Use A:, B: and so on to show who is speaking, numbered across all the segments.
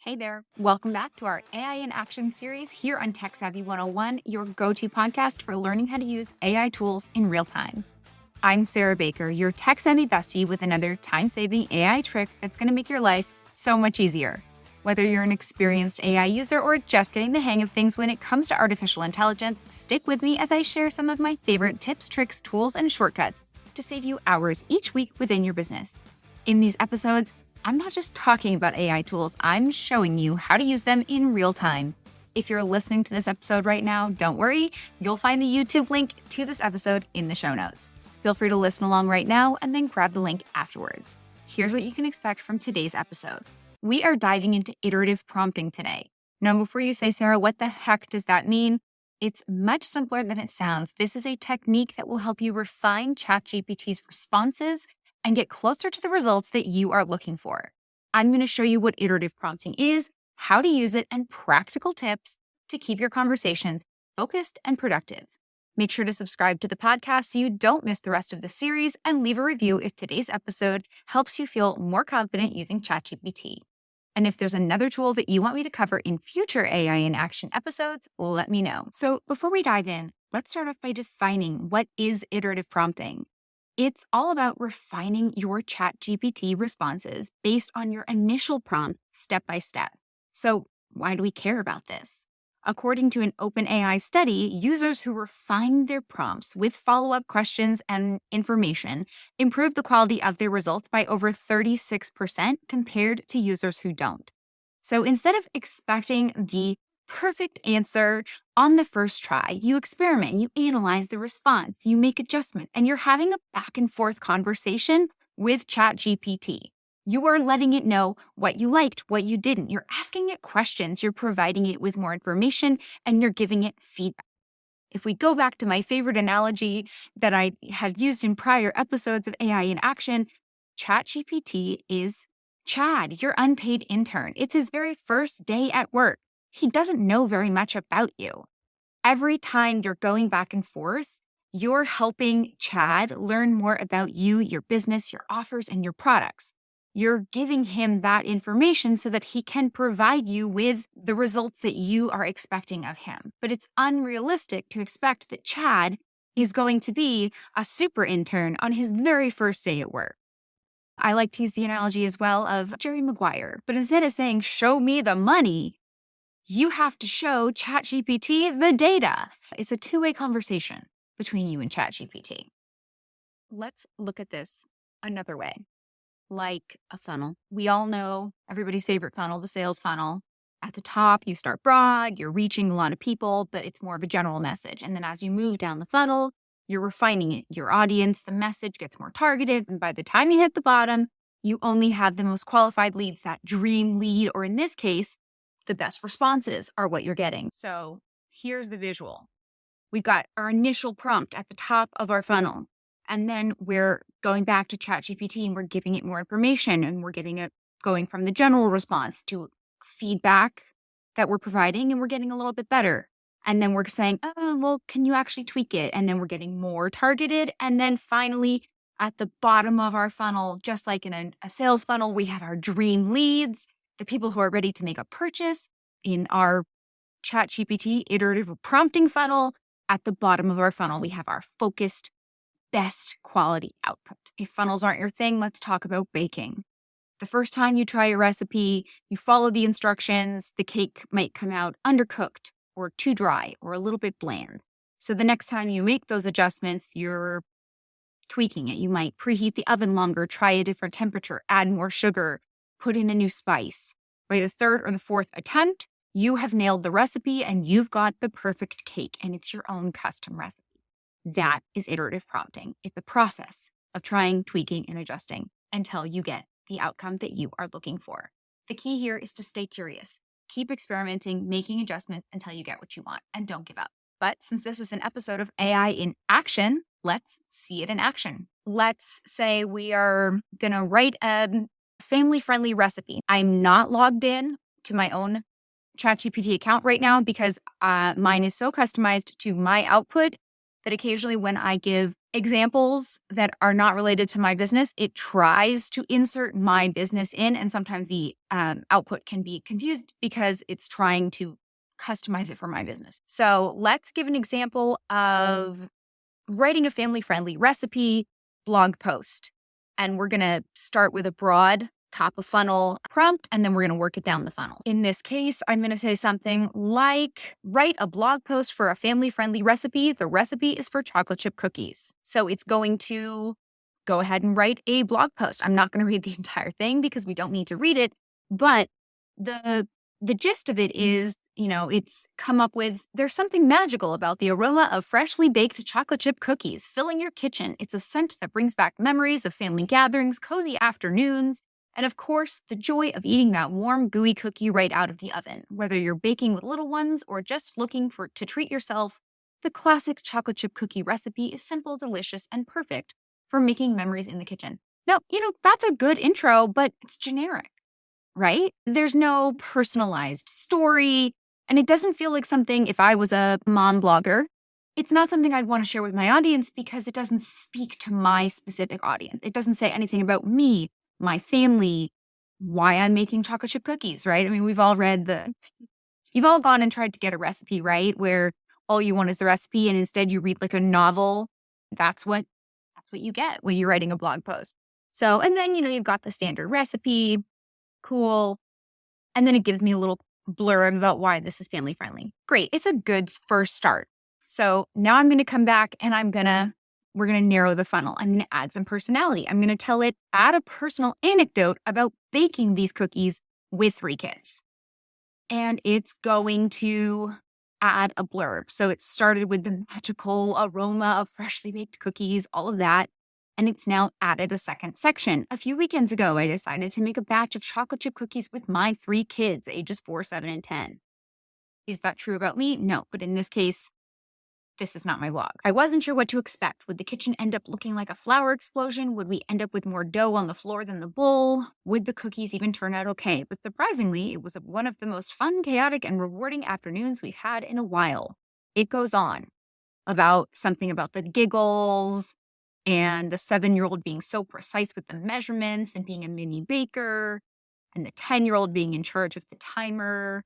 A: Hey there. Welcome back to our AI in Action series here on Tech Savvy 101, your go-to podcast for learning how to use AI tools in real time. I'm Sarah Baker, your Tech Savvy bestie with another time-saving AI trick that's going to make your life so much easier. Whether you're an experienced AI user or just getting the hang of things when it comes to artificial intelligence, stick with me as I share some of my favorite tips, tricks, tools, and shortcuts to save you hours each week within your business. In these episodes, I'm not just talking about AI tools, I'm showing you how to use them in real time. If you're listening to this episode right now, don't worry, you'll find the YouTube link to this episode in the show notes. Feel free to listen along right now and then grab the link afterwards. Here's what you can expect from today's episode. We are diving into iterative prompting today. Now, before you say, Sarah, what the heck does that mean? It's much simpler than it sounds. This is a technique that will help you refine ChatGPT's responses and get closer to the results that you are looking for. I'm going to show you what iterative prompting is, how to use it, and practical tips to keep your conversations focused and productive. Make sure to subscribe to the podcast so you don't miss the rest of the series, and leave a review if today's episode helps you feel more confident using ChatGPT. And if there's another tool that you want me to cover in future AI in Action episodes, let me know. So before we dive in, let's start off by defining what is iterative prompting. It's all about refining your ChatGPT responses based on your initial prompt step by step. So why do we care about this? According to an OpenAI study, users who refine their prompts with follow-up questions and information improve the quality of their results by over 36% compared to users who don't. So instead of expecting the perfect answer on the first try, you experiment, you analyze the response, you make adjustments, and you're having a back and forth conversation with ChatGPT. You are letting it know what you liked, what you didn't. You're asking it questions, you're providing it with more information, and you're giving it feedback. If we go back to my favorite analogy that I have used in prior episodes of AI in Action, ChatGPT is Chad, your unpaid intern. It's his very first day at work. He doesn't know very much about you. Every time you're going back and forth, you're helping Chad learn more about you, your business, your offers, and your products. You're giving him that information so that he can provide you with the results that you are expecting of him. But it's unrealistic to expect that Chad is going to be a super intern on his very first day at work. I like to use the analogy as well of Jerry Maguire, but instead of saying, show me the money, you have to show ChatGPT the data. It's a two-way conversation between you and ChatGPT. Let's look at this another way, like a funnel. We all know everybody's favorite funnel, the sales funnel. At the top, you start broad, you're reaching a lot of people, but it's more of a general message. And then as you move down the funnel, you're refining it. Your audience, the message gets more targeted. And by the time you hit the bottom, you only have the most qualified leads, that dream lead, or in this case, the best responses are what you're getting. So here's the visual. We've got our initial prompt at the top of our funnel. And then we're going back to ChatGPT and we're giving it more information, and we're getting it going from the general response to feedback that we're providing, and we're getting a little bit better. And then we're saying, oh, well, can you actually tweak it? And then we're getting more targeted. And then finally, at the bottom of our funnel, just like in a sales funnel, we have our dream leads, the people who are ready to make a purchase. In our ChatGPT iterative prompting funnel, at the bottom of our funnel, we have our focused, best quality output. If funnels aren't your thing, let's talk about baking. The first time you try a recipe, you follow the instructions, the cake might come out undercooked or too dry or a little bit bland. So the next time you make those adjustments, you're tweaking it. You might preheat the oven longer, try a different temperature, add more sugar, put in a new spice. By the third or the fourth attempt, you have nailed the recipe and you've got the perfect cake, and it's your own custom recipe. That is iterative prompting. It's the process of trying, tweaking, and adjusting until you get the outcome that you are looking for. The key here is to stay curious. Keep experimenting, making adjustments until you get what you want, and don't give up. But since this is an episode of AI in Action, let's see it in action. Let's say we are going to write a family-friendly recipe. I'm not logged in to my own ChatGPT account right now because mine is so customized to my output that occasionally when I give examples that are not related to my business, it tries to insert my business in. And sometimes the output can be confused because it's trying to customize it for my business. So let's give an example of writing a family-friendly recipe blog post. And we're going to start with a broad top of funnel prompt, and then we're going to work it down the funnel. In this case, I'm going to say something like, write a blog post for a family-friendly recipe. The recipe is for chocolate chip cookies. So it's going to go ahead and write a blog post. I'm not going to read the entire thing because we don't need to read it, but the gist of it is, it's come up with, there's something magical about the aroma of freshly baked chocolate chip cookies filling your kitchen. It's a scent that brings back memories of family gatherings, cozy afternoons, and of course, the joy of eating that warm, gooey cookie right out of the oven. Whether you're baking with little ones or just looking to treat yourself, the classic chocolate chip cookie recipe is simple, delicious, and perfect for making memories in the kitchen. Now, that's a good intro, but it's generic, right? There's no personalized story, and it doesn't feel like something, if I was a mom blogger, it's not something I'd want to share with my audience because it doesn't speak to my specific audience. It doesn't say anything about me, my family, why I'm making chocolate chip cookies, right? I mean, you've all gone and tried to get a recipe, right? Where all you want is the recipe and instead you read like a novel. That's what you get when you're writing a blog post. So, and then, you've got the standard recipe, cool. And then it gives me a little blurb about why this is family friendly. Great. It's a good first start. So now I'm going to come back and we're going to narrow the funnel. I'm going to add some personality. I'm going to add a personal anecdote about baking these cookies with 3 kids. And it's going to add a blurb. So it started with the magical aroma of freshly baked cookies, all of that. And it's now added a second section. A few weekends ago, I decided to make a batch of chocolate chip cookies with my 3 kids, ages 4, 7, and 10. Is that true about me? No, but in this case, this is not my vlog. I wasn't sure what to expect. Would the kitchen end up looking like a flour explosion? Would we end up with more dough on the floor than the bowl? Would the cookies even turn out okay? But surprisingly, it was one of the most fun, chaotic, and rewarding afternoons we've had in a while. It goes on about something about the giggles and the 7-year-old being so precise with the measurements and being a mini baker, and the 10-year-old being in charge of the timer.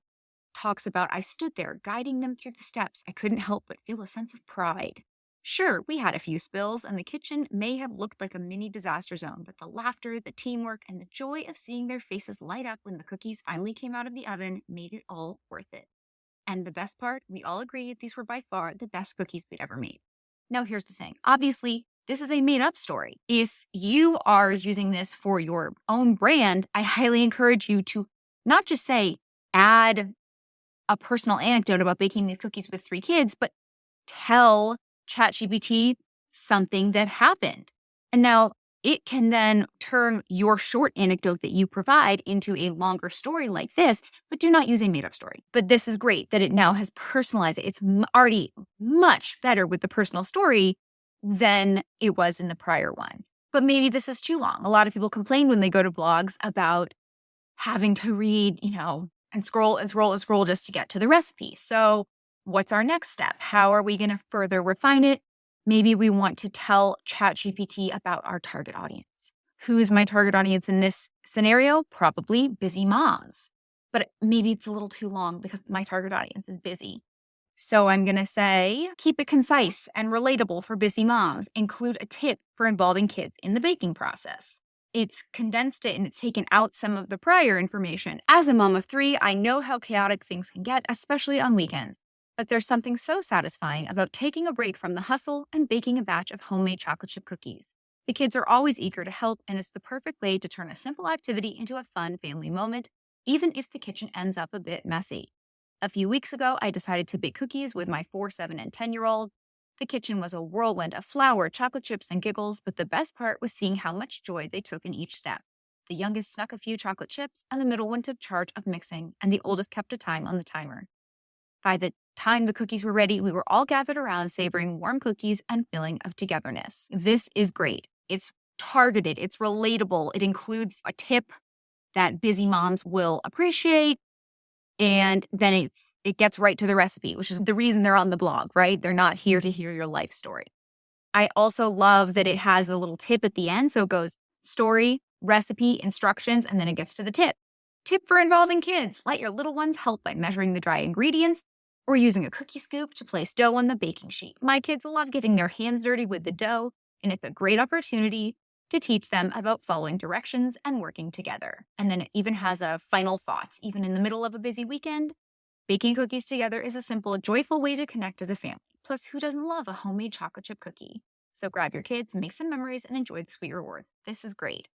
A: Talks about, I stood there guiding them through the steps. I couldn't help but feel a sense of pride. Sure, we had a few spills, and the kitchen may have looked like a mini disaster zone, but the laughter, the teamwork, and the joy of seeing their faces light up when the cookies finally came out of the oven made it all worth it. And the best part, we all agreed these were by far the best cookies we'd ever made. Now, here's the thing. Obviously, this is a made-up story. If you are using this for your own brand, I highly encourage you to not just say, add a personal anecdote about baking these cookies with 3 kids, but tell ChatGPT something that happened. And now it can then turn your short anecdote that you provide into a longer story like this, but do not use a made-up story. But this is great that it now has personalized it. It's already much better with the personal story than it was in the prior one. But maybe this is too long. A lot of people complain when they go to blogs about having to read, and scroll and scroll and scroll just to get to the recipe. So what's our next step? How are we going to further refine it? Maybe we want to tell ChatGPT about our target audience. Who is my target audience in this scenario? Probably busy moms. But maybe it's a little too long because my target audience is busy. So I'm going to say, keep it concise and relatable for busy moms. Include a tip for involving kids in the baking process. It's condensed it and it's taken out some of the prior information. As a mom of 3, I know how chaotic things can get, especially on weekends. But there's something so satisfying about taking a break from the hustle and baking a batch of homemade chocolate chip cookies. The kids are always eager to help, and it's the perfect way to turn a simple activity into a fun family moment, even if the kitchen ends up a bit messy. A few weeks ago, I decided to bake cookies with my 4, 7, and 10-year-old. The kitchen was a whirlwind of flour, chocolate chips, and giggles, but the best part was seeing how much joy they took in each step. The youngest snuck a few chocolate chips, and the middle one took charge of mixing, and the oldest kept a time on the timer. By the time the cookies were ready, we were all gathered around savoring warm cookies and feeling of togetherness. This is great. It's targeted. It's relatable. It includes a tip that busy moms will appreciate. And then it gets right to the recipe, which is the reason they're on the blog, right? They're not here to hear your life story. I also love that it has a little tip at the end. So it goes story, recipe, instructions, and then it gets to the tip. Tip for involving kids. Let your little ones help by measuring the dry ingredients or using a cookie scoop to place dough on the baking sheet. My kids love getting their hands dirty with the dough, and it's a great opportunity to teach them about following directions and working together. And then it even has a final thoughts. Even in the middle of a busy weekend, baking cookies together is a simple, joyful way to connect as a family. Plus, who doesn't love a homemade chocolate chip cookie? So grab your kids, make some memories, and enjoy the sweet reward. This is great.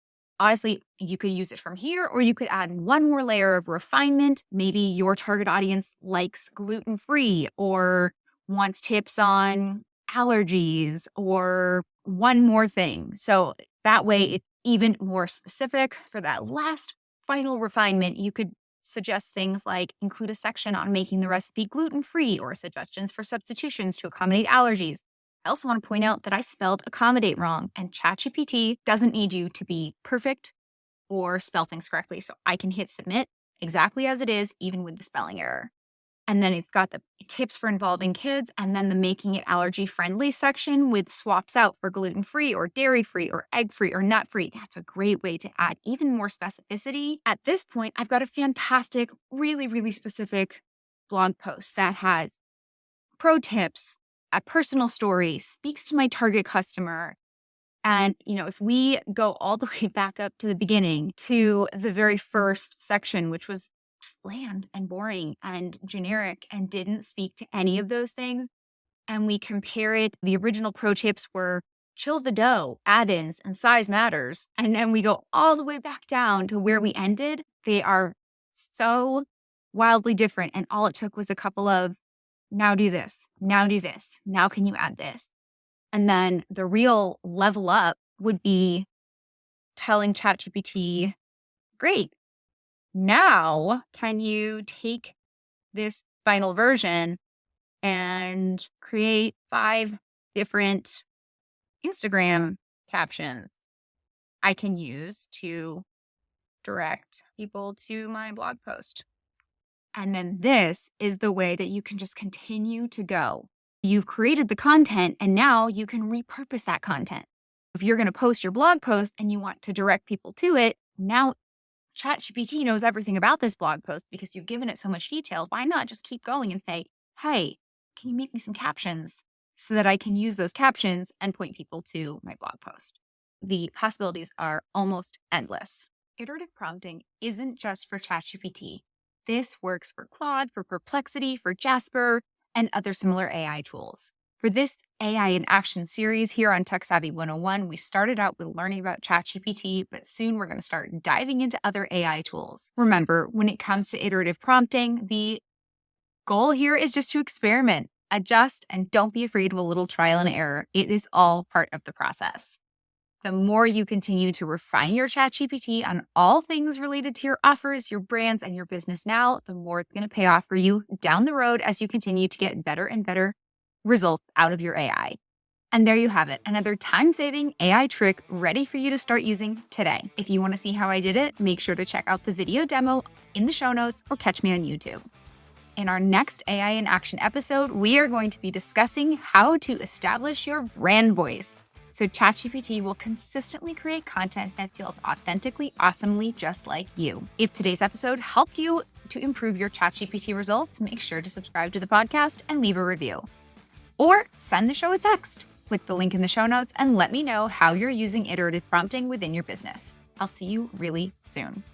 A: Honestly, you could use it from here, or you could add one more layer of refinement. Maybe your target audience likes gluten-free or wants tips on allergies or one more thing. So that way it's even more specific. For that last final refinement, you could suggest things like include a section on making the recipe gluten-free or suggestions for substitutions to accommodate allergies. I also want to point out that I spelled accommodate wrong, and ChatGPT doesn't need you to be perfect or spell things correctly. So I can hit submit exactly as it is, even with the spelling error. And then it's got the tips for involving kids, and then the making it allergy friendly section with swaps out for gluten-free or dairy-free or egg-free or nut-free. That's a great way to add even more specificity. At this point, I've got a fantastic, really, really specific blog post that has pro tips, a personal story, speaks to my target customer. And, if we go all the way back up to the beginning to the very first section, which was just bland and boring and generic and didn't speak to any of those things, and we compare it, the original pro tips were chill the dough, add-ins, and size matters. And then we go all the way back down to where we ended. They are so wildly different. And all it took was a couple of now do this, now do this, now can you add this? And then the real level up would be telling ChatGPT, great, now can you take this final version and create 5 different Instagram captions I can use to direct people to my blog post. And then this is the way that you can just continue to go. You've created the content, and now you can repurpose that content. If you're going to post your blog post and you want to direct people to it, now ChatGPT knows everything about this blog post because you've given it so much details. Why not just keep going and say, hey, can you make me some captions so that I can use those captions and point people to my blog post? The possibilities are almost endless. Iterative prompting isn't just for ChatGPT. This works for Claude, for Perplexity, for Jasper, and other similar AI tools. For this AI in Action series here on Tech Savvy 101, we started out with learning about ChatGPT, but soon we're going to start diving into other AI tools. Remember, when it comes to iterative prompting, the goal here is just to experiment, adjust, and don't be afraid of a little trial and error. It is all part of the process. The more you continue to refine your ChatGPT on all things related to your offers, your brands, and your business now, the more it's going to pay off for you down the road as you continue to get better and better results out of your AI. And there you have it, another time-saving AI trick ready for you to start using today. If you want to see how I did it, make sure to check out the video demo in the show notes or catch me on YouTube. In our next AI in Action episode, we are going to be discussing how to establish your brand voice, so ChatGPT will consistently create content that feels authentically, awesomely just like you. If today's episode helped you to improve your ChatGPT results, make sure to subscribe to the podcast and leave a review. Or send the show a text. Click the link in the show notes and let me know how you're using iterative prompting within your business. I'll see you really soon.